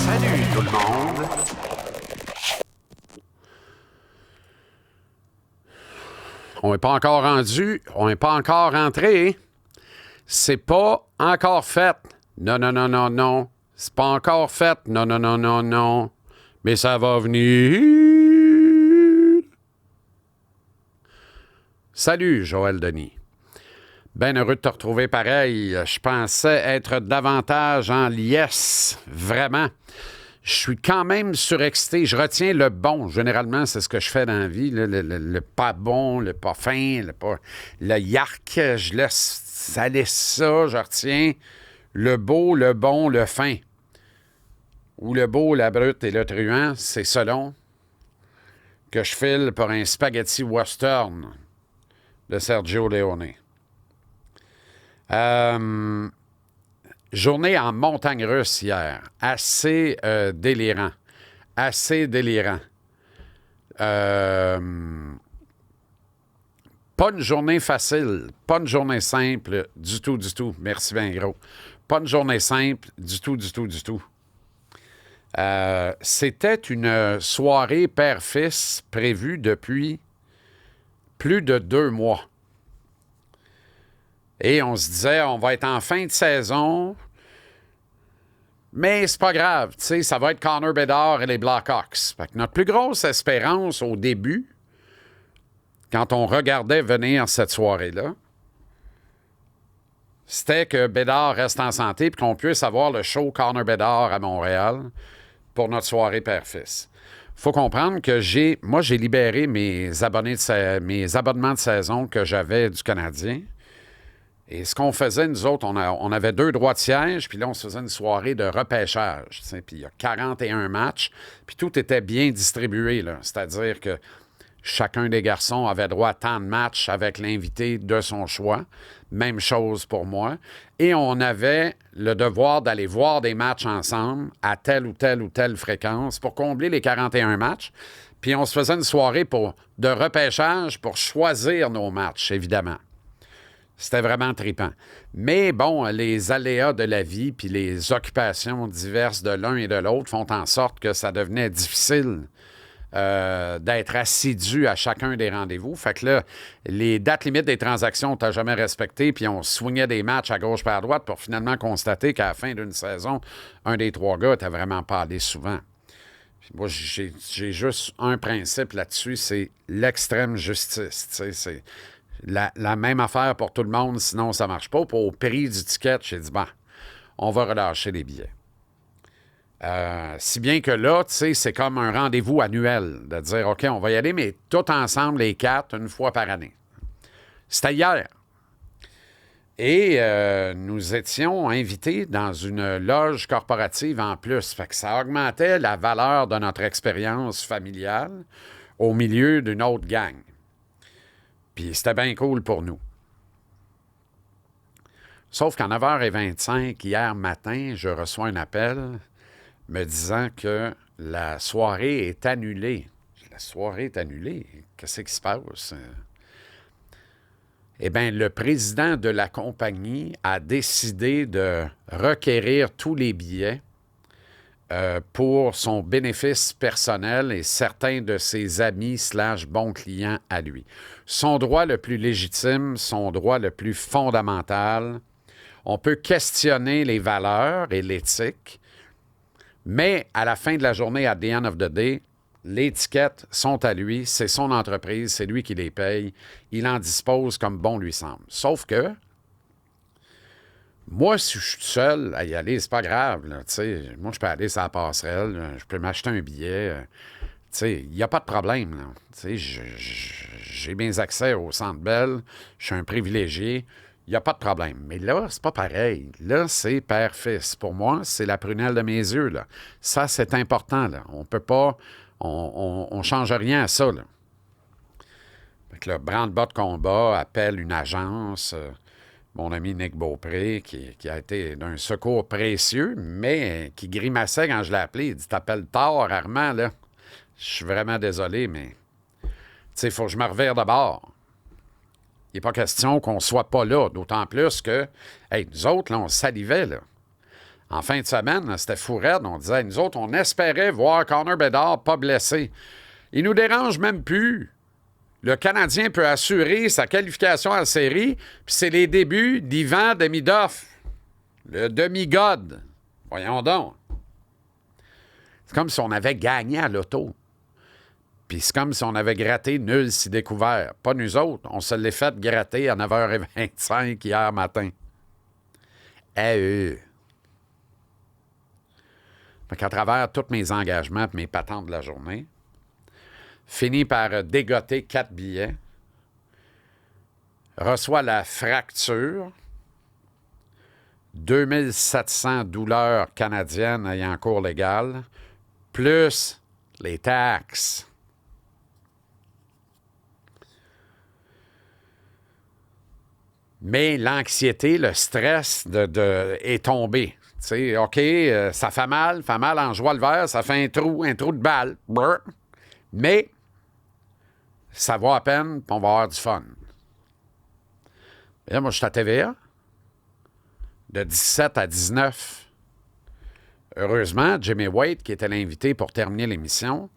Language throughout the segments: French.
Salut tout le monde. On n'est pas encore rendu, on n'est pas encore rentré. C'est pas encore fait. Non, non, non, non, non. C'est pas encore fait. Non, non, non, non, non. Mais ça va venir. Salut, Joël Denis. Bien heureux de te retrouver pareil. Je pensais être davantage en liesse, vraiment. Je suis quand même surexcité. Je retiens le bon. Généralement, c'est ce que je fais dans la vie. Le pas bon, le pas fin, le yark. Je laisse aller ça. Je retiens le beau, le bon, le fin. Ou le beau, la brute et le truand. C'est selon que je file pour un spaghetti western de Sergio Leone. Journée en montagne russe hier. Assez délirant. Assez délirant. Pas une journée facile. Pas une journée simple du tout, du tout. Merci bien gros. Pas une journée simple du tout, du tout, du tout. C'était une soirée père-fils prévue depuis plus de 2 mois. Et on se disait, on va être en fin de saison, mais c'est pas grave, tu sais, ça va être Connor Bedard et les Blackhawks. Fait que notre plus grosse espérance au début, quand on regardait venir cette soirée-là, c'était que Bedard reste en santé et qu'on puisse avoir le show Connor Bedard à Montréal pour notre soirée père-fils. Il faut comprendre que j'ai libéré mes abonnements de saison que j'avais du Canadien. Et ce qu'on faisait, nous autres, on avait 2 droits de siège, puis là, on se faisait une soirée de repêchage. Puis il y a 41 matchs, puis tout était bien distribué, là. C'est-à-dire que chacun des garçons avait droit à tant de matchs avec l'invité de son choix. Même chose pour moi. Et on avait le devoir d'aller voir des matchs ensemble à telle ou telle ou telle fréquence pour combler les 41 matchs. Puis on se faisait une soirée de repêchage pour choisir nos matchs, évidemment. C'était vraiment trippant. Mais bon, les aléas de la vie puis les occupations diverses de l'un et de l'autre font en sorte que ça devenait difficile d'être assidu à chacun des rendez-vous. Fait que là, les dates limites des transactions, on t'a jamais respecté, puis on swingait des matchs à gauche par à droite pour finalement constater qu'à la fin d'une saison, un des 3 gars t'as vraiment pas allé souvent. Puis moi, j'ai juste un principe là-dessus, c'est l'extrême justice. Tu sais, c'est la même affaire pour tout le monde, sinon ça marche pas. Puis au prix du ticket, j'ai dit, on va relâcher les billets. Si bien que là, tu sais, c'est comme un rendez-vous annuel, de dire, OK, on va y aller, mais tout ensemble, les 4, une fois par année. C'était hier. Et nous étions invités dans une loge corporative en plus. Fait que ça augmentait la valeur de notre expérience familiale au milieu d'une autre gang. Puis c'était bien cool pour nous. Sauf qu'à 9h25, hier matin, je reçois un appel me disant que la soirée est annulée. La soirée est annulée? Qu'est-ce qui se passe? Eh bien, le président de la compagnie a décidé de requérir tous les billets pour son bénéfice personnel et certains de ses amis / bons clients à lui. Son droit le plus légitime, son droit le plus fondamental. On peut questionner les valeurs et l'éthique, mais à la fin de la journée, at the end of the day, les tickets sont à lui, c'est son entreprise, c'est lui qui les paye. Il en dispose comme bon lui semble. Sauf que moi, si je suis seul à y aller, c'est pas grave. Là, moi, je peux aller sur la passerelle, je peux m'acheter un billet. Il n'y a pas de problème. Là, j'ai mes accès au Centre Bell, je suis un privilégié. Il n'y a pas de problème. Mais là, c'est pas pareil. Là, c'est père-fils. Pour moi, c'est la prunelle de mes yeux. Là. Ça, c'est important. Là. On peut pas... On change rien à ça. Là. Fait que le branle-bas de combat appelle une agence... mon ami Nick Beaupré, qui a été d'un secours précieux, mais qui grimaçait quand je l'ai appelé. Il dit « T'appelles tard, Armand, là. » Je suis vraiment désolé, mais... Tu sais, il faut que je me revire de bord. Il n'est pas question qu'on ne soit pas là, d'autant plus que, hey, nous autres, là, on salivait, là. En fin de semaine, là, c'était fou raide. On disait, nous autres, on espérait voir Connor Bedard pas blessé. Il nous dérange même plus. Le Canadien peut assurer sa qualification à la série, puis c'est les débuts d'Ivan Demidov, le demi-god. Voyons donc. C'est comme si on avait gagné à l'auto. Puis c'est comme si on avait gratté nul si découvert. Pas nous autres. On se l'est fait gratter à 9h25 hier matin. Fait qu'à travers tous mes engagements et mes patentes de la journée, fini par dégoter 4 billets, reçoit la fracture, 2700 douleurs canadiennes ayant cours légal, plus les taxes. Mais l'anxiété, le stress est tombé. Tu sais, OK, ça fait mal en joie le vert, ça fait un trou de balle. Brr. Mais ça vaut à peine, puis on va avoir du fun. Et là, moi, je suis à TVA, de 17 à 19. Heureusement, Jimmy Waite, qui était l'invité pour terminer l'émission,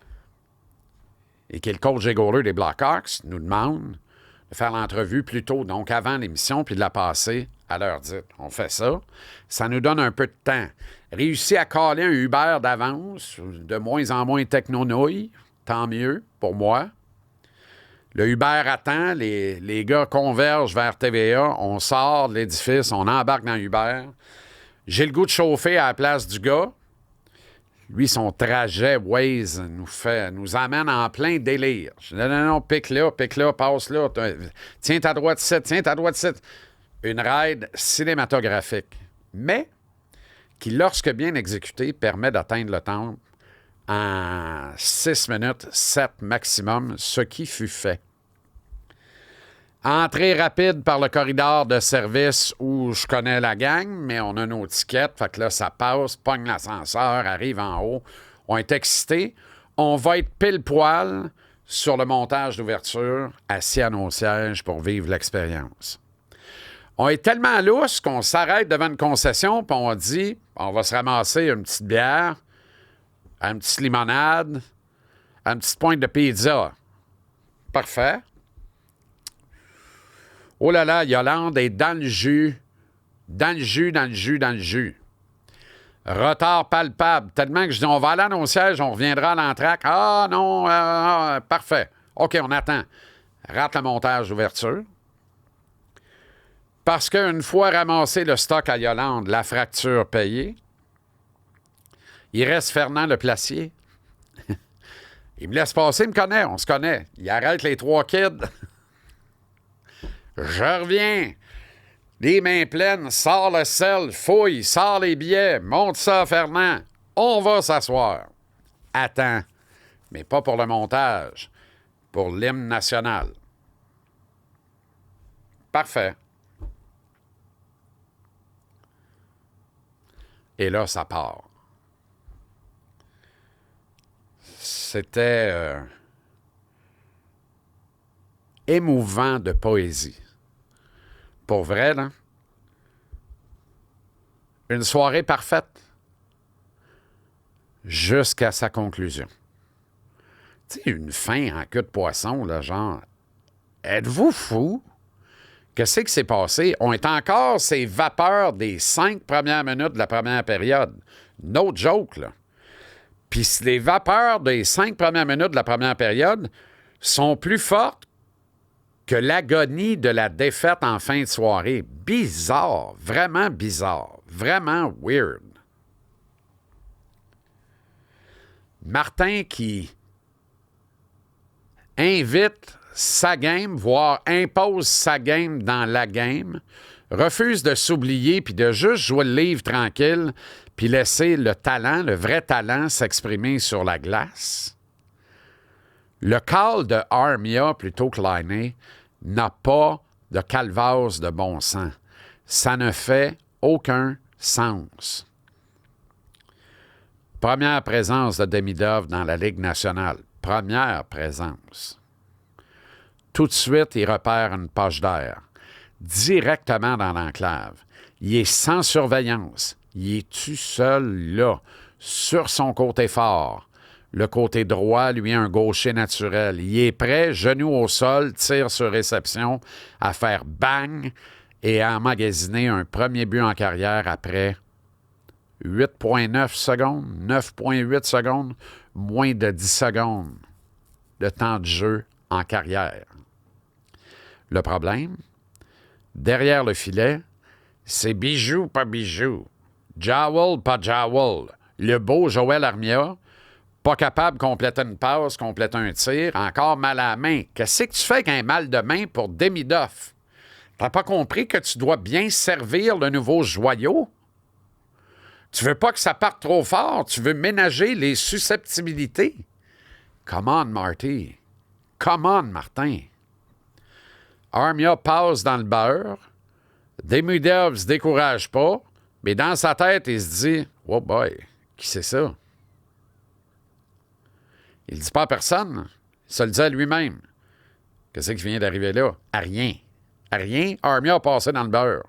et qui est le coach Gégoreux des Blackhawks, nous demande de faire l'entrevue plus tôt, donc avant l'émission, puis de la passer à l'heure dite. On fait ça. Ça nous donne un peu de temps. Réussi à caler un Uber d'avance, de moins en moins techno-nouille, tant mieux pour moi. Le Uber attend, les gars convergent vers TVA, on sort de l'édifice, on embarque dans Uber. J'ai le goût de chauffer à la place du gars. Lui, son trajet Waze nous amène en plein délire. Je dis non, pique là, passe là. Tiens ta droite ici, tiens ta droite ici. Une ride cinématographique, mais qui, lorsque bien exécutée, permet d'atteindre le temple en 6 minutes, 7 maximum, ce qui fut fait. Entrée rapide par le corridor de service où je connais la gang, mais on a nos tickets. Fait que là, ça passe, pogne l'ascenseur, arrive en haut. On est excités. On va être pile poil sur le montage d'ouverture, assis à nos sièges pour vivre l'expérience. On est tellement lousse qu'on s'arrête devant une concession puis on dit, on va se ramasser une petite bière, une petite limonade, une petite pointe de pizza. Parfait. Oh là là, Yolande est dans le jus. Dans le jus. Retard palpable. Tellement que je dis, on va aller à nos sièges, on reviendra à l'entraque. Ah non, parfait. OK, on attend. Rate le montage d'ouverture. Parce qu'une fois ramassé le stock à Yolande, la fracture payée, il reste Fernand Leplacier. Il me laisse passer, il me connaît, on se connaît. Il arrête les 3 kids. Je reviens. Les mains pleines, sors le sel, fouille, sors les billets, monte ça, Fernand. On va s'asseoir. Attends. Mais pas pour le montage. Pour l'hymne national. Parfait. Et là, ça part. C'était émouvant de poésie. Pour vrai, là. Une soirée parfaite. Jusqu'à sa conclusion. Tu sais, une fin en queue de poisson, là, genre, êtes-vous fous? Qu'est-ce qui s'est passé? On est encore ces vapeurs des 5 premières minutes de la première période. No joke, là. Puis les vapeurs des 5 premières minutes de la première période sont plus fortes que l'agonie de la défaite en fin de soirée. Bizarre, vraiment weird. Martin qui invite sa game, voire impose sa game dans la game, refuse de s'oublier puis de juste jouer le livre tranquille puis laisser le talent, le vrai talent, s'exprimer sur la glace. Le call de Armia plutôt que Laine n'a pas de calvasse de bon sens. Ça ne fait aucun sens. Première présence de Demidov dans la Ligue nationale. Première présence. Tout de suite, il repère une poche d'air. Directement dans l'enclave. Il est sans surveillance. Il est tout seul là, sur son côté fort. Le côté droit, lui, un gaucher naturel. Il est prêt, genou au sol, tir sur réception, à faire bang et à emmagasiner un premier but en carrière après 8,9 secondes, 9,8 secondes, moins de 10 secondes de temps de jeu en carrière. Le problème, derrière le filet, c'est bijou, pas bijou. Jowl, pas jowl. Le beau Joël Armia, pas capable de compléter une passe, compléter un tir, encore mal à la main. Qu'est-ce que tu fais avec un mal de main pour Demidov? T'as pas compris que tu dois bien servir le nouveau joyau? Tu veux pas que ça parte trop fort, tu veux ménager les susceptibilités. Come on, Marty. Come on, Martin. Armia passe dans le beurre. Demidov se décourage pas, mais dans sa tête, il se dit « Oh boy, qui c'est ça? » Il ne dit pas à personne, il se le dit à lui-même. Qu'est-ce qui vient d'arriver là? À rien. À rien, Armia a passé dans le beurre.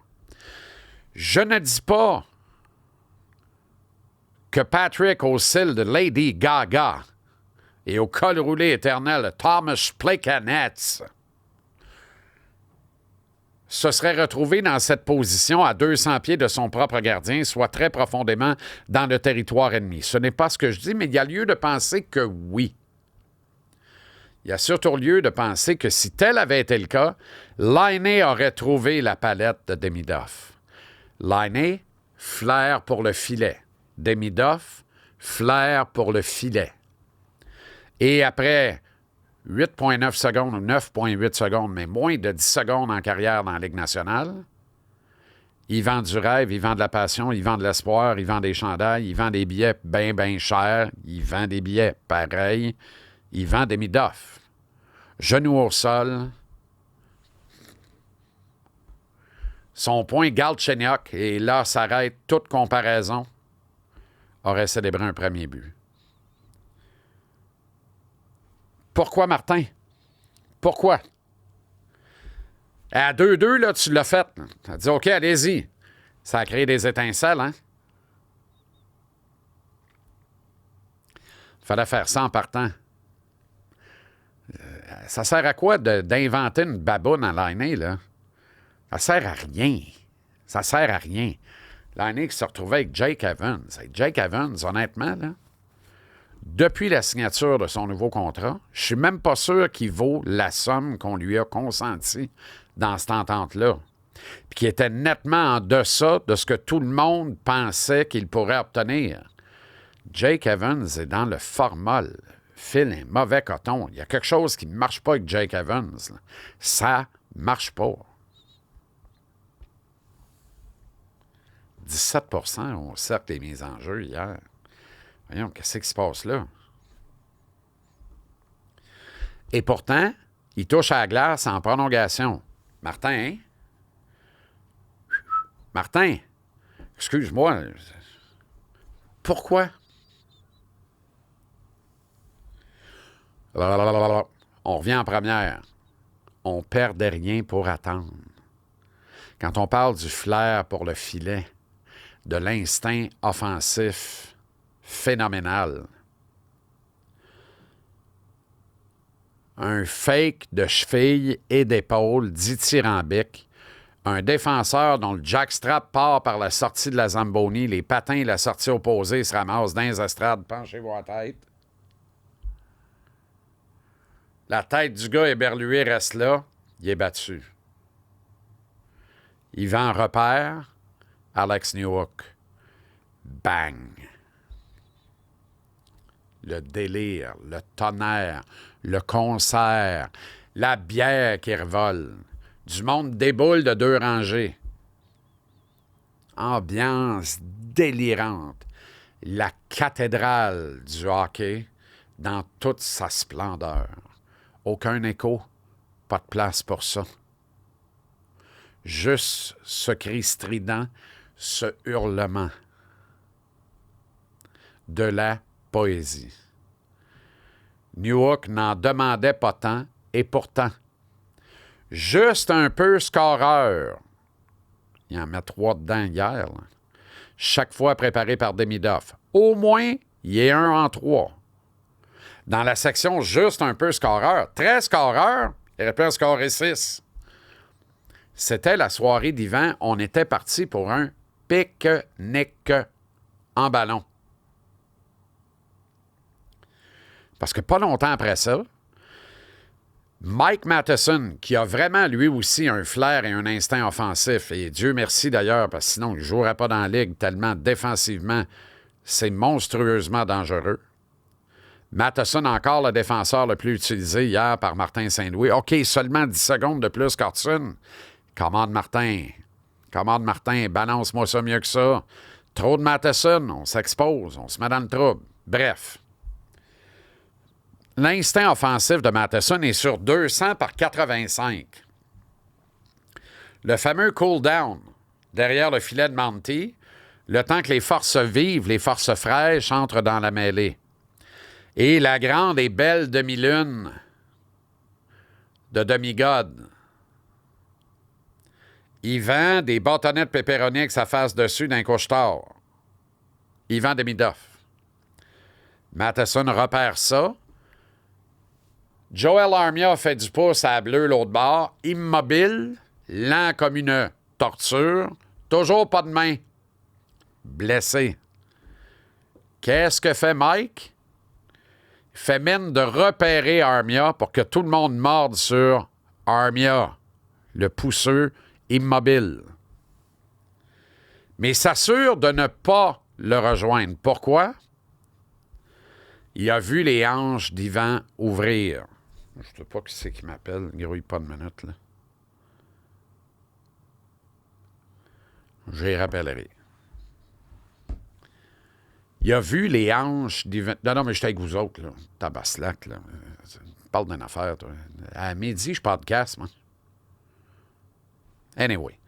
Je ne dis pas que Patrick au cil de Lady Gaga et au col roulé éternel Thomas Plekanec se serait retrouvé dans cette position à 200 pieds de son propre gardien, soit très profondément dans le territoire ennemi. Ce n'est pas ce que je dis, mais il y a lieu de penser que oui. Il y a surtout lieu de penser que si tel avait été le cas, Laine aurait trouvé la palette de Demidov. Laine, flair pour le filet. Demidov, flair pour le filet. Et après 8,9 secondes ou 9,8 secondes, mais moins de 10 secondes en carrière dans la Ligue nationale, il vend du rêve, il vend de la passion, il vend de l'espoir, il vend des chandails, il vend des billets bien, bien chers, il vend des billets pareils, il vend des Demidov. Genou au sol. Son point Galchenyuk, et là s'arrête toute comparaison, aurait célébré un premier but. Pourquoi, Martin? Pourquoi? À 2-2, là, tu l'as fait. Tu as dit, OK, allez-y. Ça a créé des étincelles, hein? Il fallait faire ça en partant. Ça sert à quoi d'inventer une baboune à Laine, là? Ça sert à rien. Ça sert à rien. Laine qui se retrouvait avec Jake Evans. Jake Evans, honnêtement, là, depuis la signature de son nouveau contrat, je suis même pas sûr qu'il vaut la somme qu'on lui a consentie dans cette entente-là, puis qui était nettement en deçà de ce que tout le monde pensait qu'il pourrait obtenir. Jake Evans est dans le formol. File un mauvais coton. Il y a quelque chose qui ne marche pas avec Jake Evans. Là. Ça marche pas. 17% au cercle des mises en jeu hier. Voyons, qu'est-ce qui se passe là? Et pourtant, il touche à la glace en prolongation. Martin, hein? Martin, excuse-moi. Pourquoi? On revient en première. On perdait rien pour attendre. Quand on parle du flair pour le filet, de l'instinct offensif phénoménal, un fake de cheville et d'épaule dithyrambique, un défenseur dont le jackstrap part par la sortie de la Zamboni, les patins et la sortie opposée se ramassent dans les estrades, penchez-vous à tête. La tête du gars éberlué reste là, il est battu. Yvan repère, Alex Newhook. Bang! Le délire, le tonnerre, le concert, la bière qui revole. Du monde déboule de 2 rangées. Ambiance délirante. La cathédrale du hockey dans toute sa splendeur. Aucun écho, pas de place pour ça. Juste ce cri strident, ce hurlement. De la poésie. Newhook n'en demandait pas tant, et pourtant, juste un peu scoreur. Il en met 3 dedans hier. Là. Chaque fois préparé par Demidoff. Au moins, il est 1 en 3. Dans la section juste un peu scoreur, très scoreur, il aurait pu en scorer 6. C'était la soirée d'Yvan. On était parti pour un pique-nique en ballon. Parce que pas longtemps après ça, Mike Matheson, qui a vraiment lui aussi un flair et un instinct offensif, et Dieu merci d'ailleurs, parce que sinon il ne jouerait pas dans la ligue tellement défensivement, c'est monstrueusement dangereux. Matheson, encore le défenseur le plus utilisé hier par Martin Saint-Louis. OK, seulement 10 secondes de plus qu'Hudson. Commande Martin, balance-moi ça mieux que ça. Trop de Matheson, on s'expose, on se met dans le trouble. Bref. L'instinct offensif de Matheson est sur 200 par 85. Le fameux cool-down derrière le filet de Monty, le temps que les forces vives, les forces fraîches entrent dans la mêlée. Et la grande et belle demi-lune de Demi-God. Yvan, des bâtonnets de pepperoni avec sa face dessus d'un couche-tard. Yvan Demidoff. Matheson repère ça. Joel Armia fait du pouce à bleu l'autre bord, immobile, lent comme une torture, toujours pas de main. Blessé. Qu'est-ce que fait Mike? Il fait mine de repérer Armia pour que tout le monde morde sur Armia, le pousseux immobile. Mais s'assure de ne pas le rejoindre. Pourquoi? Il a vu les hanches d'Yvan ouvrir. Je ne sais pas qui c'est qui m'appelle. Grouille pas de minute, là. J'y rappellerai. Il a vu les hanches d'Yvan... Non, mais j'étais avec vous autres, là. Tabaslac, là. Parle d'une affaire, toi. À midi, je podcast, moi. Anyway.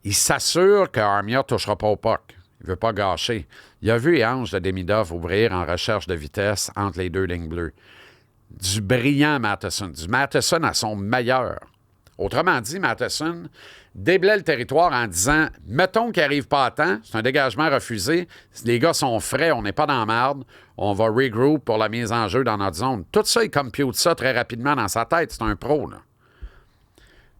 Il s'assure que Armia ne touchera pas au puck. Il ne veut pas gâcher. Il a vu les hanches de Demidoff ouvrir en recherche de vitesse entre les deux lignes bleues. Du brillant Matheson. Du Matheson à son meilleur. Autrement dit, Matheson déblaye le territoire en disant « Mettons qu'il n'arrive pas à temps, c'est un dégagement refusé, les gars sont frais, on n'est pas dans la merde, on va regroup pour la mise en jeu dans notre zone. » Tout ça, il compute ça très rapidement dans sa tête. C'est un pro, là.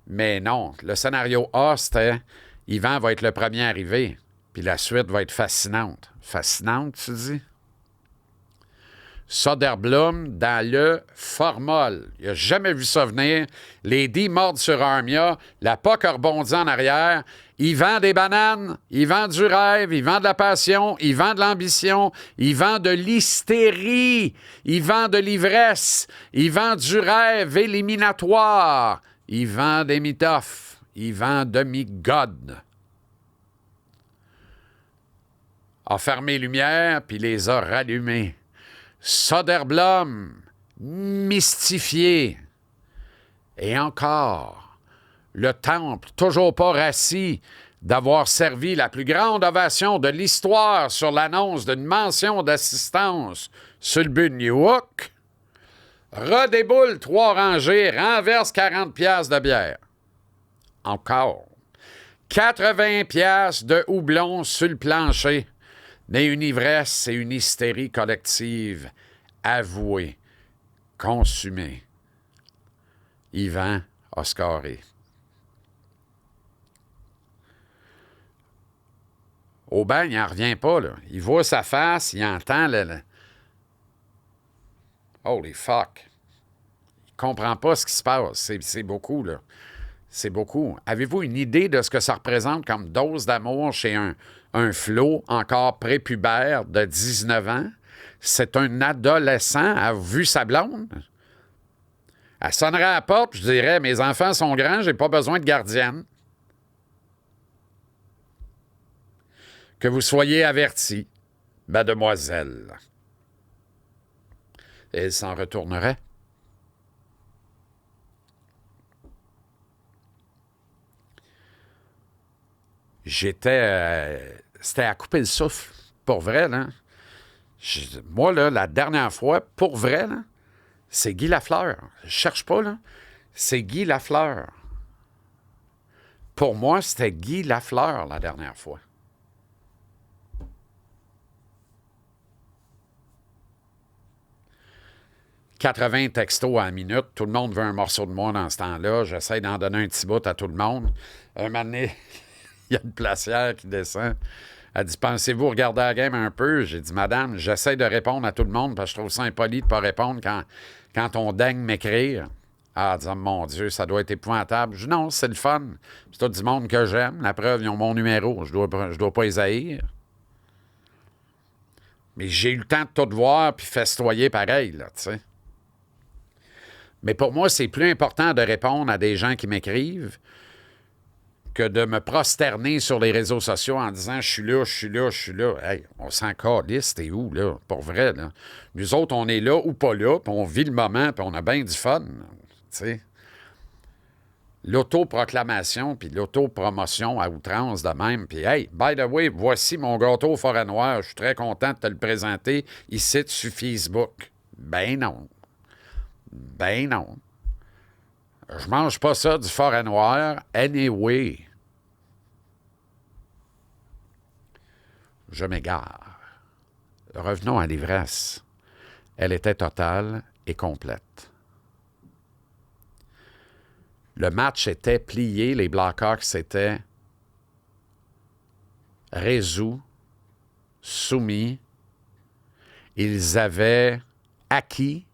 Mais non, le scénario A, c'était « Yvan va être le premier arrivé, puis la suite va être fascinante. » Fascinante, tu dis? Soderblom dans le formol. Il n'a jamais vu ça venir. Les dés mordent sur Armia. La puck a rebondi en arrière. Il vend des bananes. Il vend du rêve. Il vend de la passion. Il vend de l'ambition. Il vend de l'hystérie. Il vend de l'ivresse. Il vend du rêve éliminatoire. Il vend des Demidoff. Il vend Demi-God. A fermé les lumières puis les a rallumées. Soderblom, mystifié. Et encore, le temple, toujours pas rassis, d'avoir servi la plus grande ovation de l'histoire sur l'annonce d'une mention d'assistance sur le but de Newhook, redéboule 3 rangées, renverse 40 piastres de bière. Encore. 80 piastres de houblon sur le plancher. Mais une ivresse et une hystérie collective avouée, consumée. Yvan a scoré. Au banc, il n'en revient pas, là. Il voit sa face, il entend le... Holy fuck. Il comprend pas ce qui se passe. C'est beaucoup, là. C'est beaucoup. Avez-vous une idée de ce que ça représente comme dose d'amour chez un flot encore prépubère de 19 ans? C'est un adolescent a vu sa blonde? Elle sonnerait à la porte, je dirais, mes enfants sont grands, j'ai pas besoin de gardienne. Que vous soyez avertis, mademoiselle. Et elle s'en retournerait. C'était à couper le souffle, pour vrai, là. Moi, là, la dernière fois, pour vrai, là, c'est Guy Lafleur. Je cherche pas, là. C'est Guy Lafleur. Pour moi, c'était Guy Lafleur la dernière fois. « 80 textos à la minute. Tout le monde veut un morceau de moi dans ce temps-là. J'essaie d'en donner un petit bout à tout le monde. Un moment donné, il y a une placière qui descend. Elle dit, pensez-vous regarder la game un peu? J'ai dit, madame, j'essaie de répondre à tout le monde parce que je trouve ça impoli de ne pas répondre quand on daigne m'écrire. Ah, elle dit, oh, mon Dieu, ça doit être épouvantable. Je dis, non, c'est le fun. C'est tout du monde que j'aime. La preuve, ils ont mon numéro. Je dois pas les haïr. Mais j'ai eu le temps de tout voir puis festoyer pareil, là, tu sais. Mais pour moi, c'est plus important de répondre à des gens qui m'écrivent que de me prosterner sur les réseaux sociaux en disant « Je suis là, je suis là, je suis là ». Hey, on s'en calisse, t'es où, là? Pour vrai, là. Nous autres, on est là ou pas là, puis on vit le moment, puis on a bien du fun, tu sais. L'autoproclamation, puis l'autopromotion à outrance de même. Puis, hey, by the way, voici mon gâteau au forêt noire. Je suis très content de te le présenter ici sur Facebook. Ben non. Ben non. Je mange pas ça du forêt noir. Anyway. Je m'égare. Revenons à l'ivresse. Elle était totale et complète. Le match était plié. Les Blackhawks étaient résous, soumis. Ils avaient acquis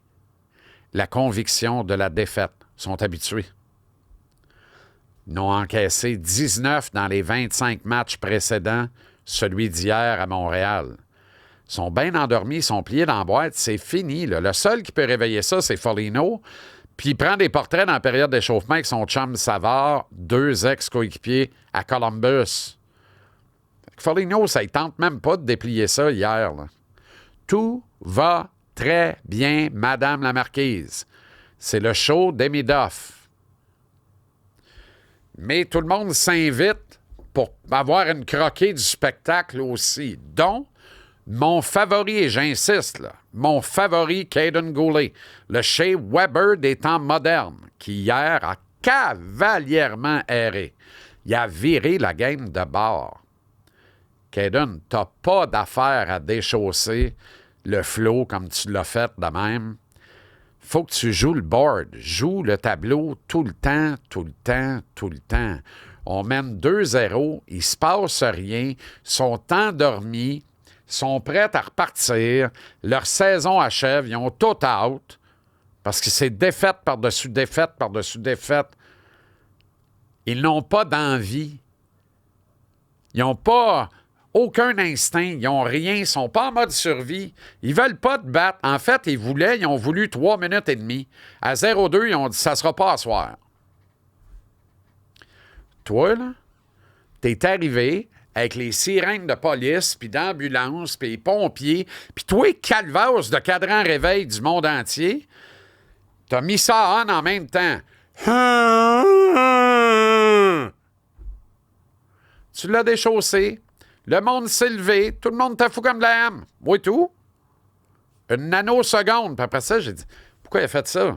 la conviction de la défaite. Ils sont habitués. Ils ont encaissé 19 dans les 25 matchs précédents, celui d'hier à Montréal. Ils sont bien endormis, ils sont pliés dans la boîte, c'est fini, là. Le seul qui peut réveiller ça, c'est Foligno. Puis il prend des portraits dans la période d'échauffement avec son chum Savard, 2 ex-coéquipiers à Columbus. Foligno, ça ne tente même pas de déplier ça hier, là. Tout va très bien, Madame la Marquise. C'est le show d'Amy Duff. Mais tout le monde s'invite pour avoir une croquée du spectacle aussi. Donc, mon favori, et j'insiste, là, mon favori, Caden Goulet, le Shea Weber des temps modernes, qui hier a cavalièrement erré. Il a viré la game de bord. Caden, t'as pas d'affaire à déchausser le flow comme tu l'as fait de même. Faut que tu joues le board, joue le tableau tout le temps, tout le temps, tout le temps. On mène 2-0, il se passe rien, sont endormis, sont prêts à repartir, leur saison achève, ils ont tout out, parce que c'est défaite par-dessus défaite par-dessus défaite. Ils n'ont pas d'envie. Ils n'ont pas aucun instinct, ils n'ont rien, ils ne sont pas en mode survie. Ils veulent pas te battre. En fait, ils ont voulu 3 minutes et demie. À 0-2, ils ont dit « ça sera pas à soir ». Toi, là, t'es arrivé avec les sirènes de police, puis d'ambulance, puis les pompiers, puis toi, calvasse de cadran réveil du monde entier, t'as mis ça en même temps. Tu l'as déchaussé. Le monde s'est levé. Tout le monde t'a fou comme de la ham. Oui, tout. Une nanoseconde. Puis après ça, j'ai dit, pourquoi il a fait ça?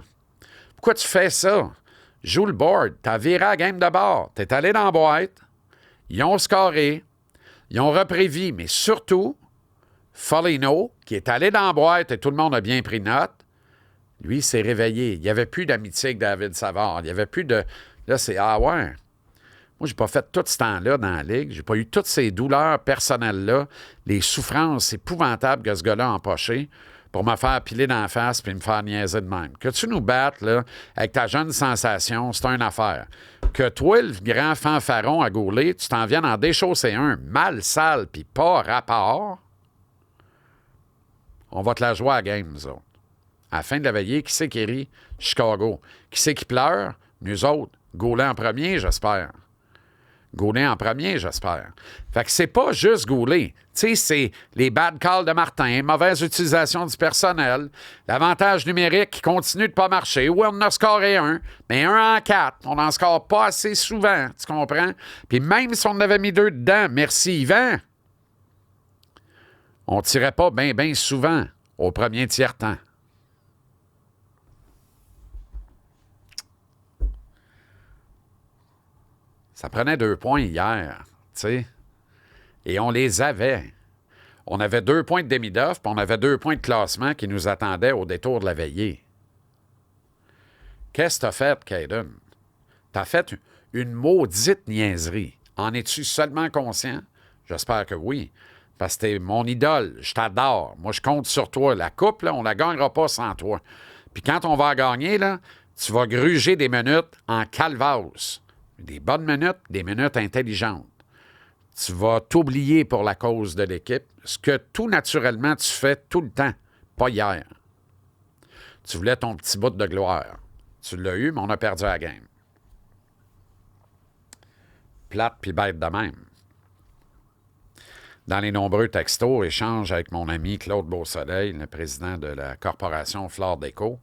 Pourquoi tu fais ça? Joue le board. T'as viré la game de bord. T'es allé dans la boîte. Ils ont scoré. Ils ont repris vie. Mais surtout, Foligno, qui est allé dans la boîte et tout le monde a bien pris note, lui, s'est réveillé. Il n'y avait plus d'amitié avec David Savard. Il n'y avait plus de... Là, c'est, ah ouais... Moi, j'ai pas fait tout ce temps-là dans la Ligue. J'ai pas eu toutes ces douleurs personnelles-là, les souffrances épouvantables que ce gars-là a empochées pour me faire piler dans la face puis me faire niaiser de même. Que tu nous battes, là, avec ta jeune sensation, c'est une affaire. Que toi, le grand fanfaron à Goulet, tu t'en viennes en déchausser un mal sale puis pas rapport, on va te la jouer à la game, nous autres. À la fin de la veillée, qui c'est qui rit? Chicago. Qui c'est qui pleure? Nous autres. Goulet en premier, j'espère. Goulet en premier, j'espère. Fait que c'est pas juste Goulet. Tu sais, c'est les bad calls de Martin, mauvaise utilisation du personnel, l'avantage numérique qui continue de pas marcher. Oui, on en a scoré un, mais 1 en 4. On n'en score pas assez souvent, tu comprends? Puis même si on en avait mis 2 dedans, merci Yvan, on tirait pas bien souvent au premier tiers-temps. Ça prenait 2 points hier, tu sais. Et on les avait. On avait 2 points de demi-d'off, puis on avait 2 points de classement qui nous attendaient au détour de la veillée. Qu'est-ce que t'as fait, Caden? T'as fait une maudite niaiserie. En es-tu seulement conscient? J'espère que oui. Parce que t'es mon idole. Je t'adore. Moi, je compte sur toi. La coupe, là, on la gagnera pas sans toi. Puis quand on va la gagner, là, tu vas gruger des minutes en calvasse. Des bonnes minutes, des minutes intelligentes. Tu vas t'oublier pour la cause de l'équipe, ce que tout naturellement tu fais tout le temps, pas hier. Tu voulais ton petit bout de gloire. Tu l'as eu, mais on a perdu la game. Plate puis bête de même. Dans les nombreux textos, échanges avec mon ami Claude Beausoleil, le président de la corporation Flore Déco.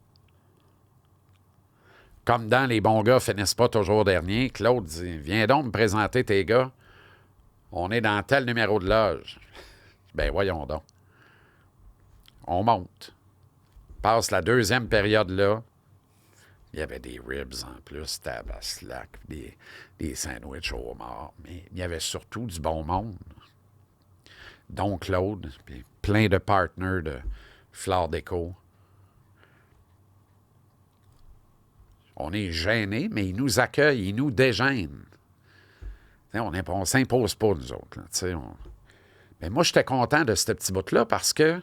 Comme dans Les bons gars finissent pas toujours dernier, Claude dit « Viens donc me présenter tes gars. On est dans tel numéro de loge. » Ben voyons donc. On monte. Passe la deuxième période là. Il y avait des ribs en plus, tabaslac, des sandwichs au homard. Mais il y avait surtout du bon monde. Dont Claude, puis plein de partners de Flore Déco. On est gênés, mais ils nous accueillent, ils nous dégênent. On ne s'impose pas, nous autres. Là, mais moi, j'étais content de ce petit bout-là parce que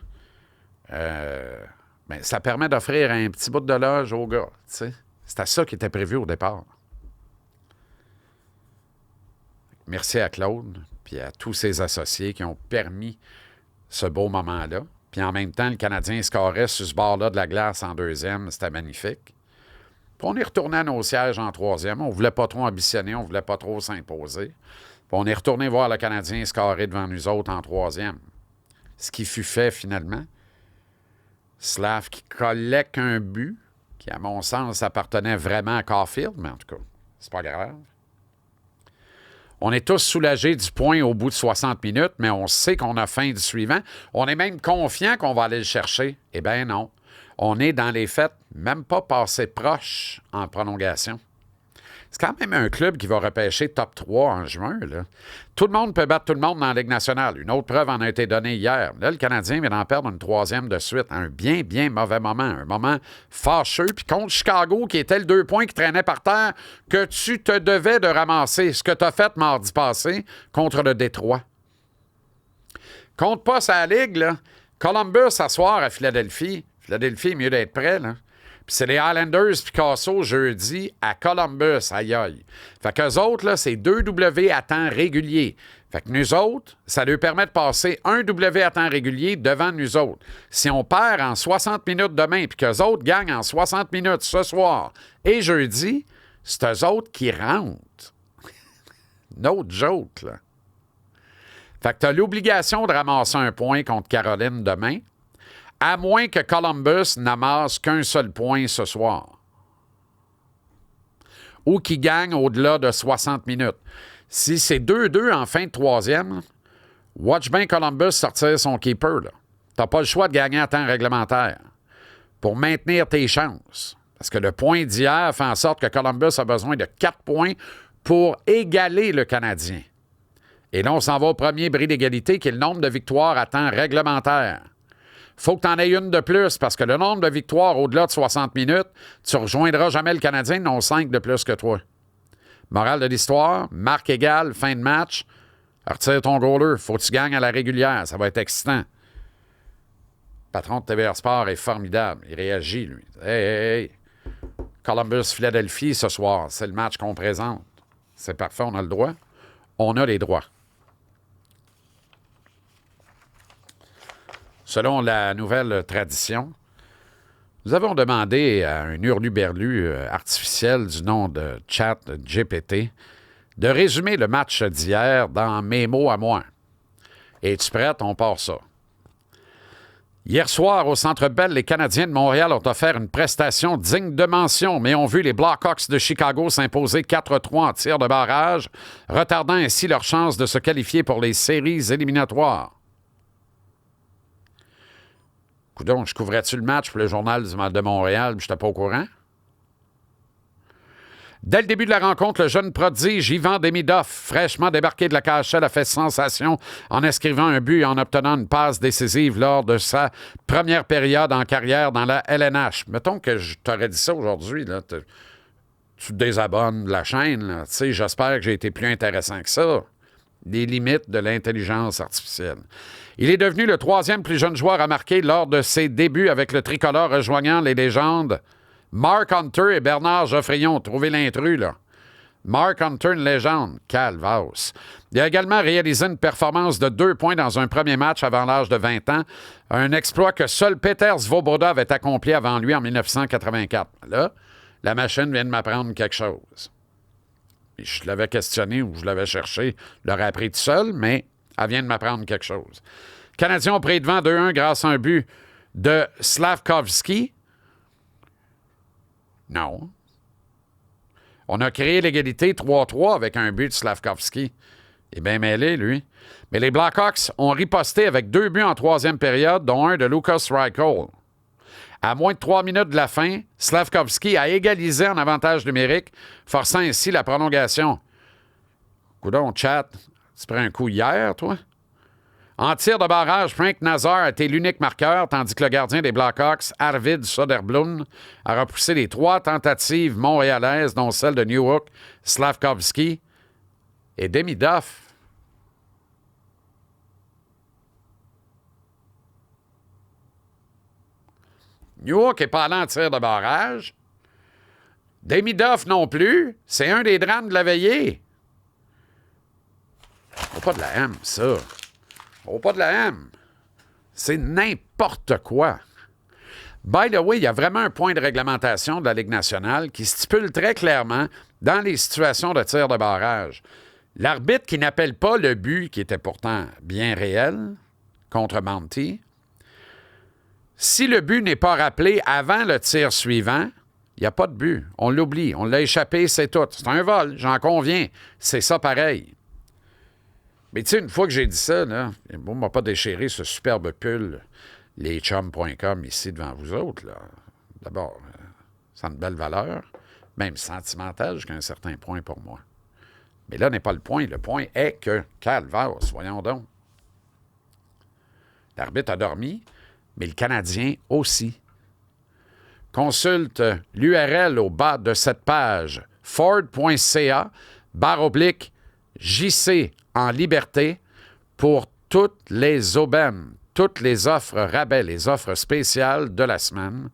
ça permet d'offrir un petit bout de loge aux gars. T'sais. C'était ça qui était prévu au départ. Merci à Claude puis à tous ses associés qui ont permis ce beau moment-là. Puis en même temps, le Canadien scorait sur ce bord-là de la glace en deuxième. C'était magnifique. Puis on est retourné à nos sièges en troisième. On ne voulait pas trop ambitionner, on ne voulait pas trop s'imposer. Puis on est retourné voir le Canadien scorer devant nous autres en troisième. Ce qui fut fait finalement. Slav qui collecte un but qui, à mon sens, appartenait vraiment à Caulfield, mais en tout cas, c'est pas grave. On est tous soulagés du point au bout de 60 minutes, mais on sait qu'on a faim du suivant. On est même confiant qu'on va aller le chercher. Eh bien non. On est dans les faits même pas passé proche en prolongation. C'est quand même un club qui va repêcher top 3 en juin. Là. Tout le monde peut battre tout le monde dans la Ligue nationale. Une autre preuve en a été donnée hier. Là, le Canadien vient d'en perdre une troisième de suite. Un bien, bien mauvais moment. Un moment fâcheux. Puis contre Chicago, qui était le 2 points qui traînait par terre, que tu te devais de ramasser. Ce que tu as fait mardi passé contre le Détroit. Compte pas sa Ligue, là. Columbus, à soir à Philadelphie. Philadelphie est mieux d'être prêt, là. Puis c'est les Islanders Picasso jeudi à Columbus, aïe aïe. Fait qu'eux autres, là, c'est 2 W à temps régulier. Fait que nous autres, ça leur permet de passer 1 W à temps régulier devant nous autres. Si on perd en 60 minutes demain, puis qu'eux autres gagnent en 60 minutes ce soir et jeudi, c'est eux autres qui rentrent. No joke, là. Fait que t'as l'obligation de ramasser un point contre Caroline demain, à moins que Columbus n'amasse qu'un seul point ce soir. Ou qu'il gagne au-delà de 60 minutes. Si c'est 2-2 en fin de troisième, watch bien Columbus sortir son keeper. Tu n'as pas le choix de gagner à temps réglementaire pour maintenir tes chances. Parce que le point d'hier fait en sorte que Columbus a besoin de 4 points pour égaler le Canadien. Et là, on s'en va au premier bris d'égalité qui est le nombre de victoires à temps réglementaire. Faut que tu en aies une de plus parce que le nombre de victoires au-delà de 60 minutes, tu ne rejoindras jamais le Canadien, non 5 de plus que toi. Morale de l'histoire, marque égale, fin de match, retire ton goaler. Faut que tu gagnes à la régulière, ça va être excitant. Le patron de TVR Sport est formidable. Il réagit, lui. Hey. Columbus-Philadelphie ce soir, c'est le match qu'on présente. C'est parfait, on a le droit. On a les droits. Selon la nouvelle tradition, nous avons demandé à un hurluberlu artificiel du nom de ChatGPT de résumer le match d'hier dans mes mots à moi. Es-tu prête? On part ça. Hier soir, au Centre Bell, les Canadiens de Montréal ont offert une prestation digne de mention, mais ont vu les Blackhawks de Chicago s'imposer 4-3 en tir de barrage, retardant ainsi leur chance de se qualifier pour les séries éliminatoires. Coudonc, je couvrais-tu le match pour le Journal de Montréal, puis je n'étais pas au courant? Dès le début de la rencontre, le jeune prodige Ivan Demidov, fraîchement débarqué de la KHL, a fait sensation en inscrivant un but et en obtenant une passe décisive lors de sa première période en carrière dans la LNH. Mettons que je t'aurais dit ça aujourd'hui, là, tu te désabonnes de la chaîne. Là. J'espère que j'ai été plus intéressant que ça. Les limites de l'intelligence artificielle. Il est devenu le 3e plus jeune joueur à marquer lors de ses débuts avec le tricolore, rejoignant les légendes Mark Hunter et Bernard Geoffrion. Trouvez l'intrus, là. Mark Hunter, une légende. Calvados. Il a également réalisé une performance de 2 points dans un premier match avant l'âge de 20 ans. Un exploit que seul Peter Svoboda avait accompli avant lui en 1984. Là, la machine vient de m'apprendre quelque chose. Je l'avais questionné ou je l'avais cherché. Je l'aurais appris tout seul, mais elle vient de m'apprendre quelque chose. Les Canadiens ont pris devant 2-1 grâce à un but de Slavkovski. Non. On a créé l'égalité 3-3 avec un but de Slavkovski. Il est bien mêlé, lui. Mais les Blackhawks ont riposté avec 2 buts en 3e période, dont un de Lucas Reichel. À moins de 3 minutes de la fin, Slavkovski a égalisé en avantage numérique, forçant ainsi la prolongation. Coudon, chat, tu prends un coup hier, toi? En tir de barrage, Frank Nazar a été l'unique marqueur, tandis que le gardien des Blackhawks, Arvid Soderblom, a repoussé les 3 tentatives montréalaises, dont celle de Newhook, Slavkovski et Demidov. Newhook n'est pas allé en tir de barrage. Demidov non plus. C'est un des drames de la veillée. Oh, pas de la M, ça. Oh, pas de la M. C'est n'importe quoi. By the way, il y a vraiment un point de réglementation de la Ligue nationale qui stipule très clairement, dans les situations de tir de barrage, l'arbitre qui n'appelle pas le but, qui était pourtant bien réel, contre Monty, si le but n'est pas rappelé avant le tir suivant, il n'y a pas de but. On l'oublie. On l'a échappé, c'est tout. C'est un vol, j'en conviens. C'est ça pareil. Mais tu sais, une fois que j'ai dit ça, là, on ne m'a pas déchiré ce superbe pull, leschums.com, ici devant vous autres. Là. D'abord, ça a une belle valeur, même sentimentale jusqu'à un certain point pour moi. Mais là n'est pas le point. Le point est que, calvaire, voyons donc. L'arbitre a dormi, mais le Canadien aussi. Consulte l'URL au bas de cette page, ford.ca/JC en liberté pour toutes les aubaines, toutes les offres rabais, les offres spéciales de la semaine,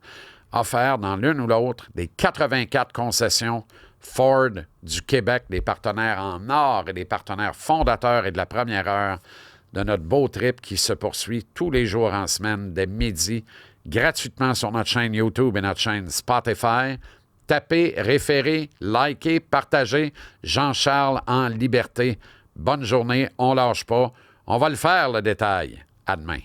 offertes dans l'une ou l'autre des 84 concessions Ford du Québec, des partenaires en or et des partenaires fondateurs et de la première heure de notre beau trip qui se poursuit tous les jours en semaine dès midi, gratuitement sur notre chaîne YouTube et notre chaîne Spotify. Tapez, référez, likez, partagez. Jean-Charles en liberté. Bonne journée, on lâche pas. On va le faire, le détail. À demain.